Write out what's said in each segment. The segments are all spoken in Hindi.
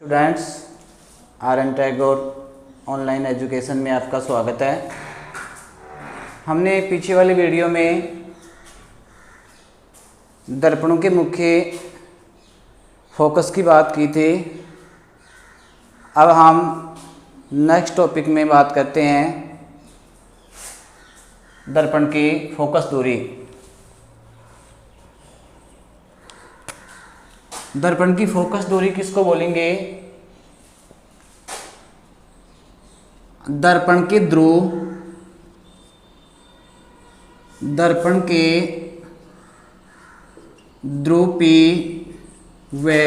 Students, R N Tagore online education में आपका स्वागत है। हमने पीछे वाली वीडियो में दर्पणों के मुख्य फोकस की बात की थी। अब हम नेक्स्ट टॉपिक में बात करते हैं दर्पण की फोकस दूरी। दर्पण की फोकस दूरी किसको बोलेंगे? दर्पण के ध्रुव, दर्पण के ध्रुव P व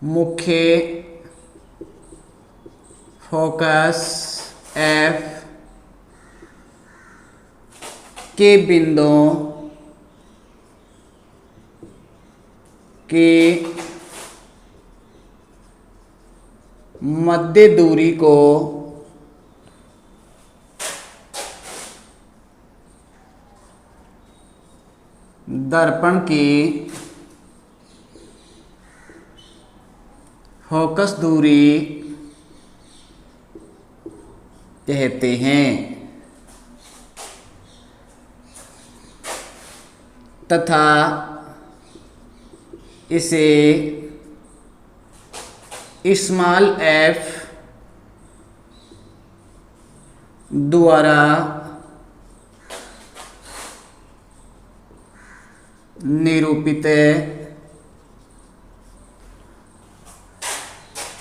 मुख्य फोकस F के बिंदुओं के मध्य दूरी को दर्पण की फोकस दूरी कहते हैं तथा इसे स्मॉल f द्वारा निरूपित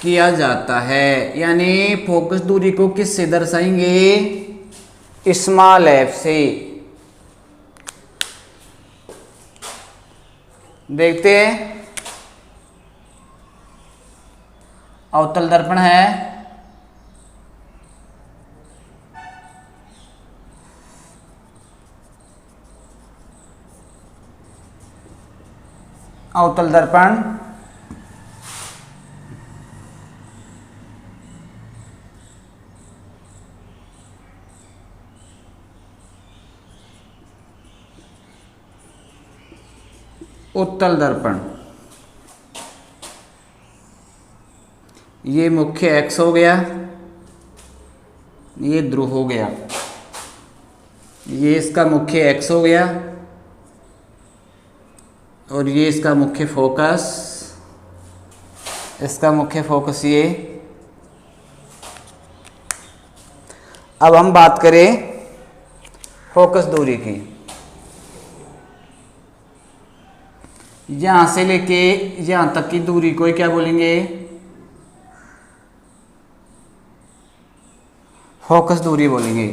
किया जाता है। यानी फोकस दूरी को किससे दर्शाएंगे? स्मॉल f से। देखते हैं, अवतल दर्पण है, अवतल दर्पण उत्तल दर्पण। ये मुख्य एक्स हो गया, ये ध्रुव हो गया, ये इसका मुख्य एक्स हो गया और ये इसका मुख्य फोकस, इसका मुख्य फोकस ये। अब हम बात करें फोकस दूरी की। यहां से लेके यहां तक की दूरी को क्या बोलेंगे? फोकस दूरी बोलेंगे।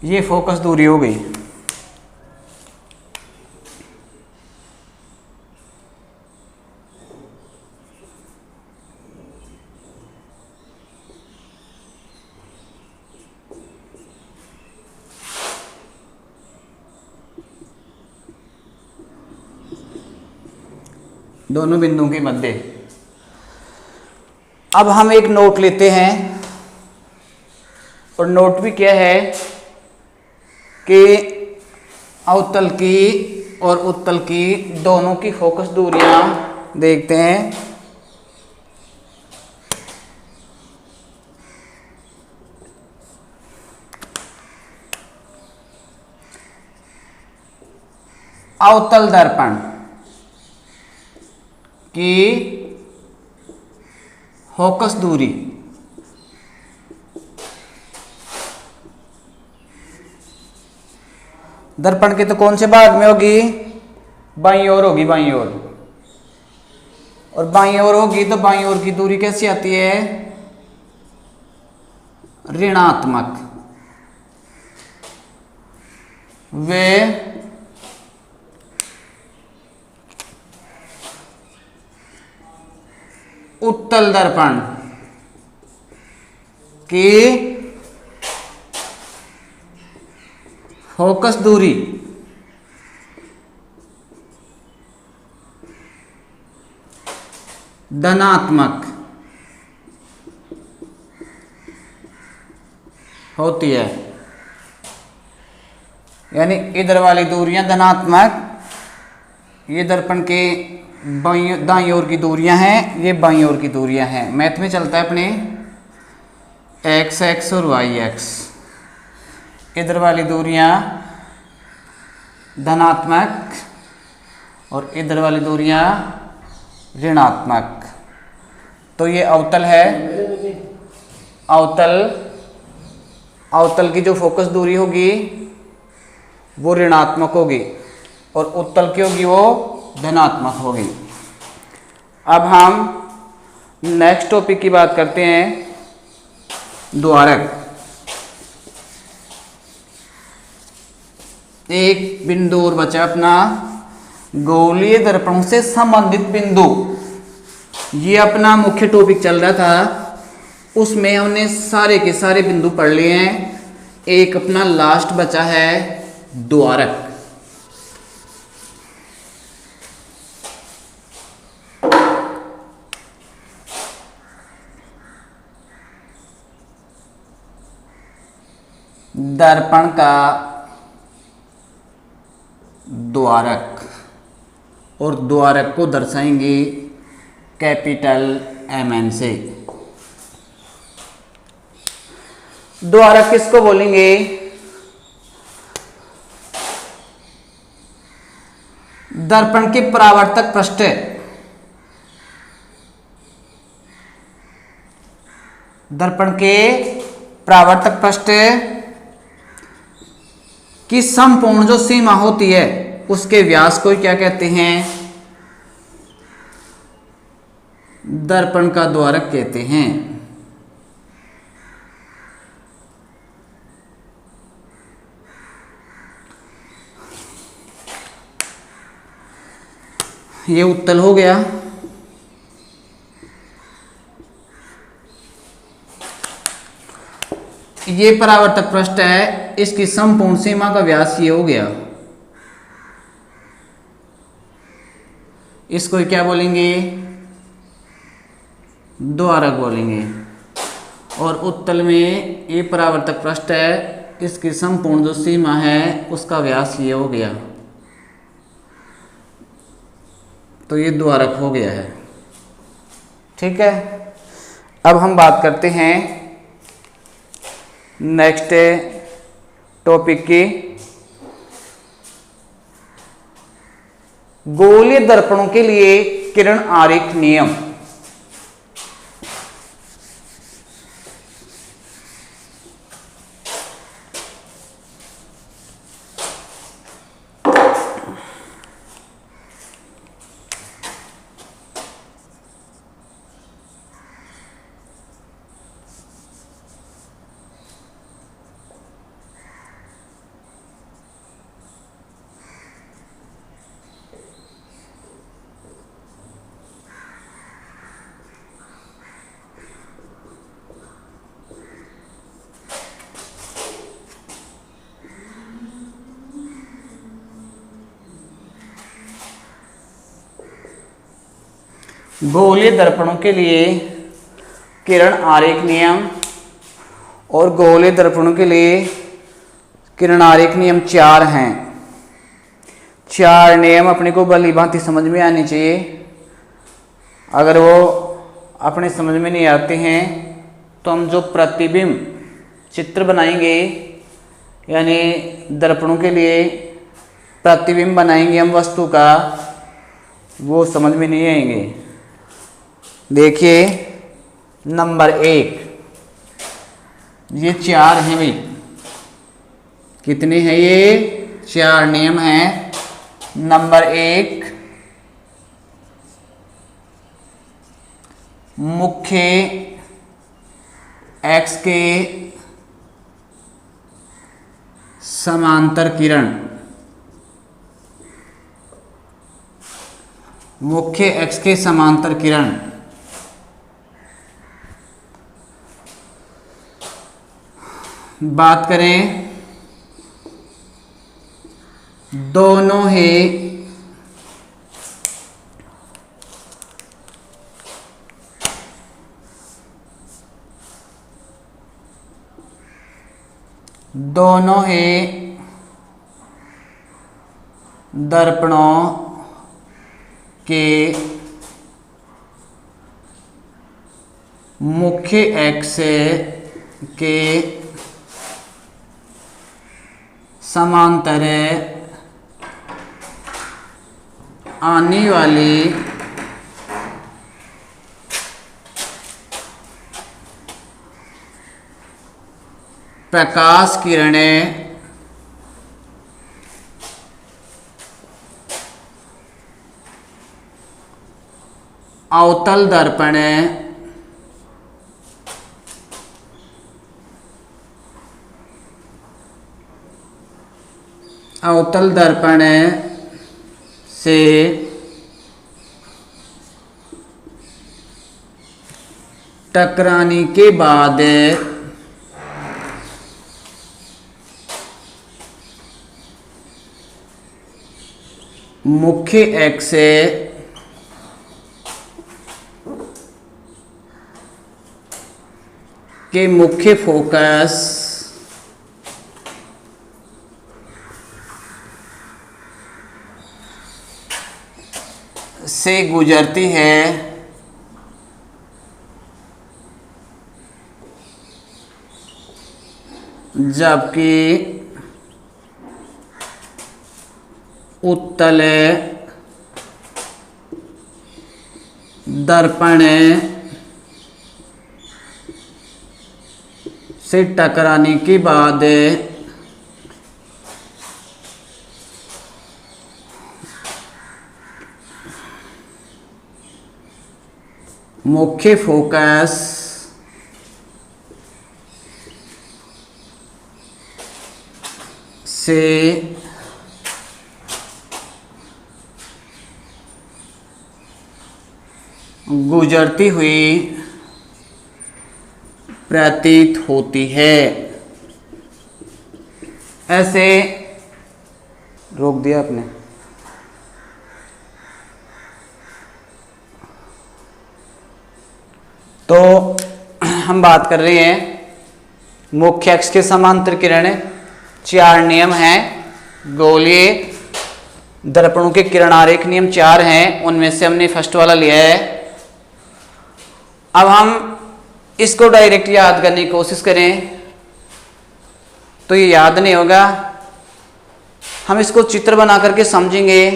ये फोकस दूरी हो गई। दोनों बिंदुओं के मध्य। अब हम एक नोट लेते हैं और नोट भी क्या है कि अवतल की और उत्तल की दोनों की फोकस दूरियां देखते हैं। अवतल दर्पण की फोकस दूरी दर्पण के तो कौन से भाग में होगी? बाईं ओर होगी, बाईं ओर। और बाईं ओर होगी तो बाईं ओर की दूरी कैसी आती है? ऋणात्मक। वे उत्तल दर्पण की फोकस दूरी धनात्मक होती है, यानी इधर वाली दूरियां धनात्मक, ये दर्पण के दाईं ओर की दूरियां हैं, ये बाईं ओर की दूरियां हैं। मैथ में चलता है अपने एक्स एक्स और वाई एक्स। इधर वाली दूरियां धनात्मक और इधर वाली दूरियां ऋणात्मक। तो ये अवतल है, अवतल की जो फोकस दूरी होगी वो ऋणात्मक होगी और उत्तल की होगी वो धनात्मक होगी। अब हम नेक्स्ट टॉपिक की बात करते हैं, द्वारक। एक बिंदु और बचा अपना, गोलीय दर्पणों से संबंधित बिंदु। ये अपना मुख्य टॉपिक चल रहा था, उसमें हमने सारे के सारे बिंदु पढ़ लिए हैं। एक अपना लास्ट बचा है द्वारक। दर्पण का द्वारक, और द्वारक को दर्शाएंगे कैपिटल MN से। द्वारक किसको बोलेंगे? दर्पण के परावर्तक पृष्ठ, दर्पण के परावर्तक पृष्ठ की संपूर्ण जो सीमा होती है उसके व्यास को क्या कहते हैं? दर्पण का द्वारक कहते हैं। ये उत्तल हो गया। ये परावर्तक पृष्ठ है, इसकी संपूर्ण सीमा का व्यास ये हो गया। इसको क्या बोलेंगे? द्वारक बोलेंगे। और उत्तल में ये परावर्तक पृष्ठ है, इसकी संपूर्ण जो सीमा है उसका व्यास ये हो गया, तो ये द्वारक हो गया है। ठीक है, अब हम बात करते हैं नेक्स्ट टॉपिक की, गोलीय दर्पणों के लिए किरण आरेख नियम। गोलीय दर्पणों के लिए किरण आरेख नियम, और गोलीय दर्पणों के लिए किरण आरेख नियम 4 हैं। 4 नियम अपने को भली भांति समझ में आने चाहिए। अगर वो अपने समझ में नहीं आते हैं तो हम जो प्रतिबिंब चित्र बनाएंगे, यानी दर्पणों के लिए प्रतिबिंब बनाएंगे हम वस्तु का, वो समझ में नहीं आएंगे। देखिए नंबर 1, ये 4 हैं भाई। कितने हैं ये? 4 नियम हैं। नंबर 1, मुख्य एक्स के समांतर किरण, मुख्य एक्स के समांतर किरण बात करें, दोनों ही दोनों ही दर्पणों के मुख्य एक्स के समांतर आने वाली प्रकाश किरणें अवतल दर्पण से टकराने के बाद मुख्य एक्स के मुख्य फोकस से गुजरती है, जबकि उत्तल दर्पण से टकराने के बाद मुख्य फोकस से गुजरती हुई प्रतीत होती है। ऐसे रोक दिया आपने। तो हम बात कर रहे हैं मुख्य अक्ष के समांतर किरण। 4 नियम हैं। गोलीय दर्पणों के किरण आरेख नियम 4 हैं, उनमें से हमने फर्स्ट वाला लिया है। अब हम इसको डायरेक्ट याद करने की कोशिश करें तो ये याद नहीं होगा। हम इसको चित्र बना करके समझेंगे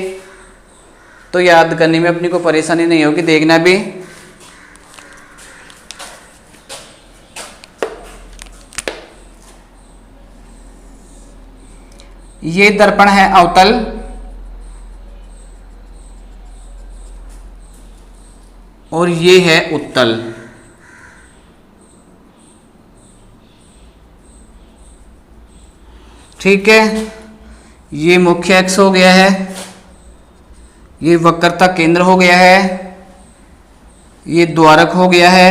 तो याद करने में अपनी को परेशानी नहीं होगी। देखना भी, ये दर्पण है अवतल और ये है उत्तल। ठीक है, ये मुख्य अक्ष हो गया है, ये वक्रता केंद्र हो गया है, ये द्वारक हो गया है,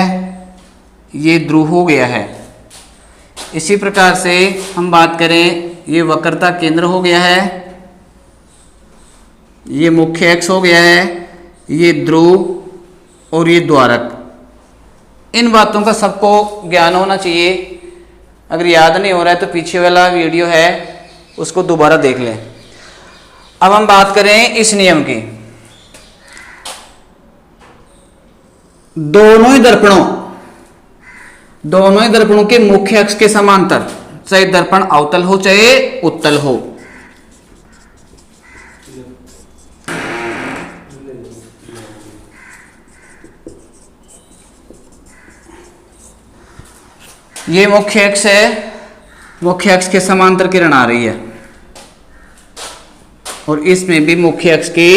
ये ध्रुव हो गया है। इसी प्रकार से हम बात करें, ये वक्रता केंद्र हो गया है, ये मुख्य अक्ष हो गया है, ये ध्रुव और ये द्वारक। इन बातों का सबको ज्ञान होना चाहिए। अगर याद नहीं हो रहा है तो पीछे वाला वीडियो है उसको दोबारा देख लें। अब हम बात करें इस नियम की। दोनों ही दर्पणों के मुख्य अक्ष के समांतर, चाहे दर्पण अवतल हो चाहे उत्तल हो, ये मुख्य अक्ष है, मुख्य अक्ष के समांतर किरण आ रही है और इसमें भी मुख्य अक्ष की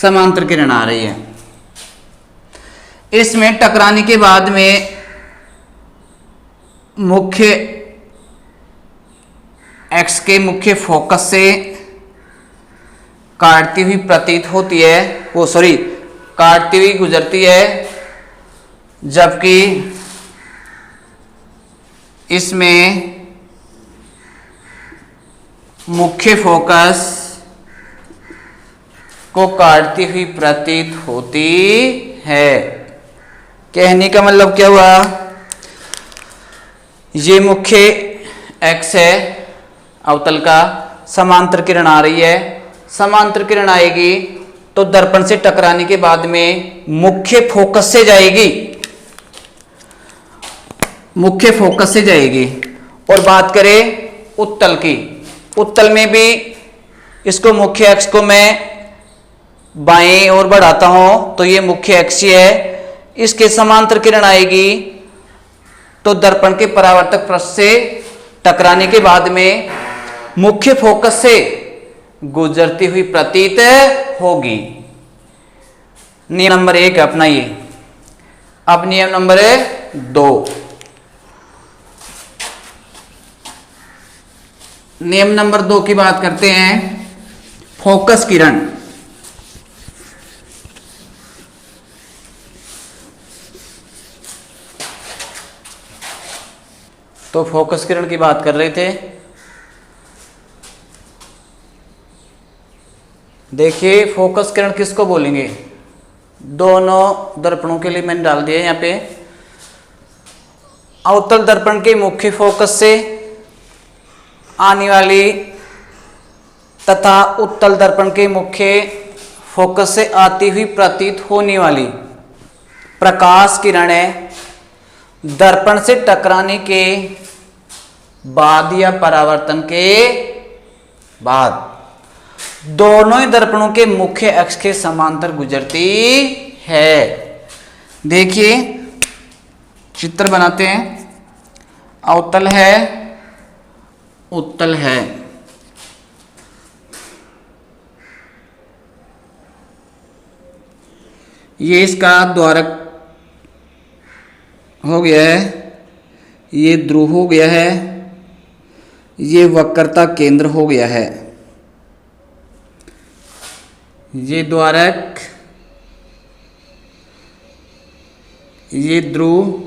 समांतर किरण आ रही है। इसमें टकराने के बाद में मुख्य अक्ष के मुख्य फोकस से काटती हुई प्रतीत होती है, काटती हुई गुजरती है, जबकि इसमें मुख्य फोकस को काटती हुई प्रतीत होती है। कहने का मतलब क्या हुआ, ये मुख्य एक्स है अवतल का, समांतर किरण आ रही है, समांतर किरण आएगी तो दर्पण से टकराने के बाद में मुख्य फोकस से जाएगी, मुख्य फोकस से जाएगी। और बात करें उत्तल की, उत्तल में भी इसको मुख्य अक्ष को मैं बाएं ओर बढ़ाता हूं तो ये मुख्य अक्ष है, इसके समांतर किरण आएगी तो दर्पण के परावर्तक पृष्ठ से टकराने के बाद में मुख्य फोकस से गुजरती हुई प्रतीत होगी। नियम नंबर 1 अपनाइए। अब नियम नंबर 2, नियम नंबर 2 की बात करते हैं, फोकस किरण। तो फोकस किरण की बात कर रहे थे। देखिए फोकस किरण किसको बोलेंगे, दोनों दर्पणों के लिए मैंने डाल दिया यहां पे। अवतल दर्पण के मुख्य फोकस से आने वाली तथा उत्तल दर्पण के मुख्य फोकस से आती हुई प्रतीत होने वाली प्रकाश किरणें दर्पण से टकराने के बाद या परावर्तन के बाद दोनों ही दर्पणों के मुख्य अक्ष के समांतर गुजरती है। देखिए चित्र बनाते हैं, अवतल है, उत्तल है। ये इसका द्वारक हो गया है, ये ध्रुव हो गया है, ये वक्रता केंद्र हो गया है। ये द्वारक, ये ध्रुव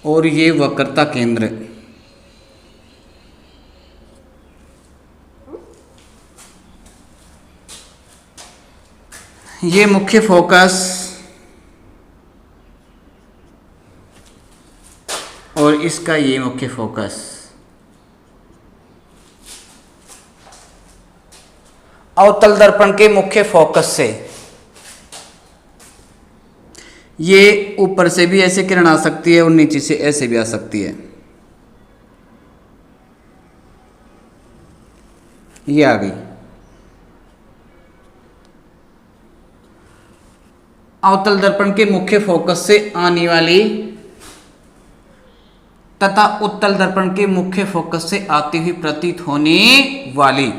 और ये वक्रता केंद्र। ये मुख्य फोकस और इसका ये मुख्य फोकस। अवतल दर्पण के मुख्य फोकस से ये ऊपर से भी ऐसे किरण आ सकती है और नीचे से ऐसे भी आ सकती है। ये आ गई। अवतल दर्पण के मुख्य फोकस से आने वाली तथा उत्तल दर्पण के मुख्य फोकस से आती हुई प्रतीत होने वाली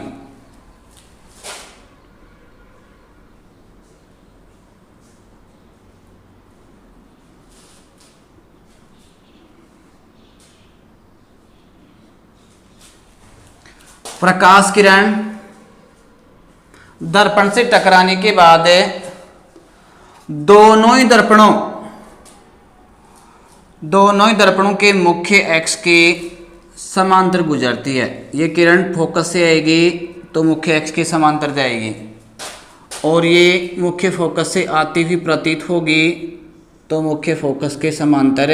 प्रकाश किरण दर्पण से टकराने के बाद दोनों ही दर्पणों के मुख्य अक्ष के समांतर गुजरती है। ये किरण फोकस से आएगी तो मुख्य अक्ष के समांतर जाएगी और ये मुख्य फोकस से आती हुई प्रतीत होगी तो मुख्य फोकस के समांतर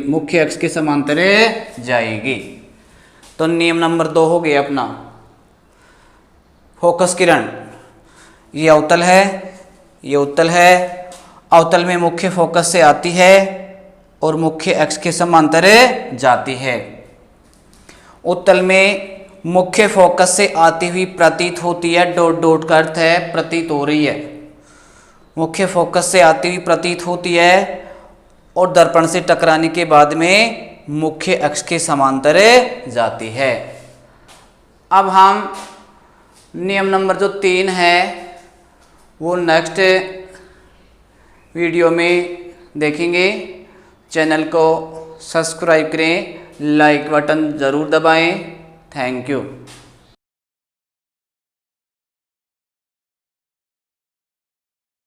मुख्य अक्ष के समांतर जाएगी। तो नियम नंबर 2 हो गया अपना। फोकस किरण ये अवतल है, ये उत्तल है। अवतल में मुख्य फोकस से आती है और मुख्य अक्ष के समांतर जाती है। उत्तल में मुख्य फोकस से आती हुई प्रतीत होती है, डॉट डॉट का अर्थ है प्रतीत हो रही है। मुख्य फोकस से आती हुई प्रतीत होती है और दर्पण से टकराने के बाद में मुख्य अक्ष के समांतर जाती है। अब हम नियम नंबर जो 3 है वो नेक्स्ट वीडियो में देखेंगे। चैनल को सब्सक्राइब करें, लाइक बटन ज़रूर दबाएं। Thank you.